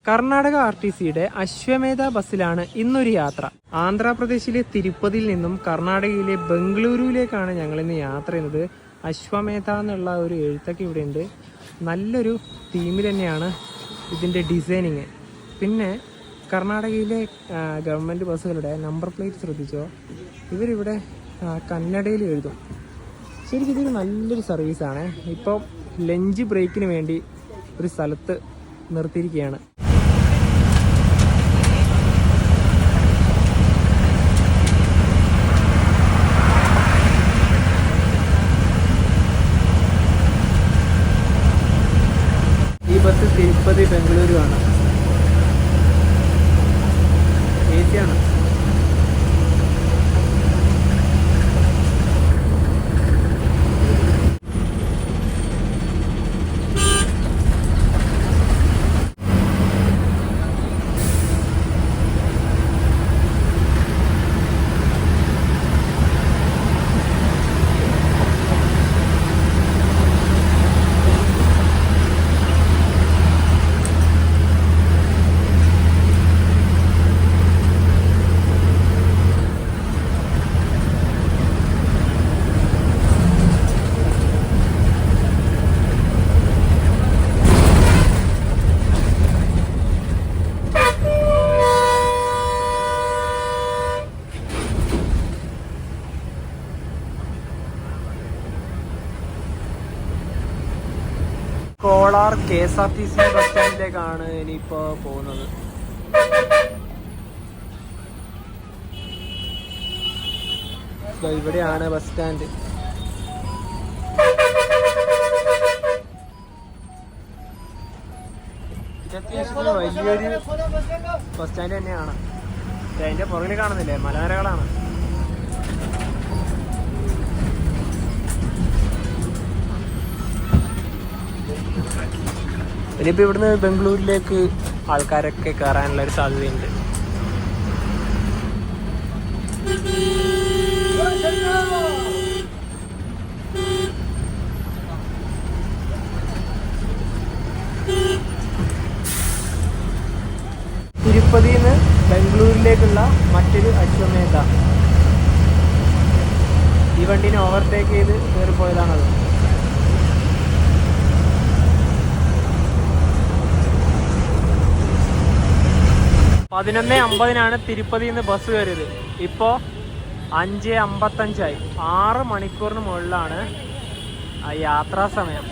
കർണാടക RTCയുടെ അശ്വമേധ ബസ്സിലാണ് ഇന്നൊരു യാത്ര. ആന്ധ്രാപ്രദേശിലെ തിരുപ്പതിയിൽ നിന്നും കർണാടകയിലെ ബംഗളൂരുവിലേക്കാണ് ഞങ്ങളിന്ന് യാത്ര ചെയ്യുന്നത്. അശ്വമേധ എന്നുള്ള ഒരു എഴുത്തൊക്കെ ഇവിടെ ഉണ്ട്. നല്ലൊരു തീമിൽ തന്നെയാണ് ഇതിൻ്റെ ഡിസൈനിങ്. പിന്നെ കർണാടകയിലെ ഗവൺമെൻറ് ബസ്സുകളുടെ നമ്പർ പ്ലേറ്റ് ശ്രദ്ധിച്ചോ, ഇവരിവിടെ കന്നഡയിൽ എഴുതും. ശരിക്കും ഇതൊരു നല്ലൊരു സർവീസാണ്. ഇപ്പോൾ ലഞ്ച് ബ്രേക്കിന് വേണ്ടി ഒരു സ്ഥലത്ത് നിർത്തിയിരിക്കുകയാണ്. ഈ ബസ് തിരുപ്പതി ബംഗളൂരു ആണ്. AC ആണ്. കോളാർ KSRTC ബസ് സ്റ്റാൻഡിലേക്കാണ് ഇനിയിപ്പോൾ പോകുന്നത്. ഇവിടെയാണ് ബസ് സ്റ്റാൻഡ്. ഇത് അത്യാവശ്യം വലിയൊരു ബസ് സ്റ്റാൻഡ് തന്നെയാണ്. അതിൻ്റെ പുറകിൽ കാണുന്നില്ലേ, മലനിരകളാണ്. ഇനിയിപ്പോൾ ഇവിടുന്ന് ബംഗളൂരിലേക്ക് ആൾക്കാരൊക്കെ കയറാനുള്ള ഒരു സാധ്യതയുണ്ട്. തിരുപ്പതിയിൽ നിന്ന് ബംഗളൂരിലേക്കുള്ള മറ്റൊരു അശ്വമേധ. ഈ വണ്ടീനെ ഓവർടേക്ക് ചെയ്ത് കയറിപ്പോയതാണത്. 11:50 തിരുപ്പതിയിൽ നിന്ന് ബസ് കയറിയത്. ഇപ്പോൾ 5:55 6 മണിക്കൂറിന് മുകളിലാണ് യാത്രാ സമയം.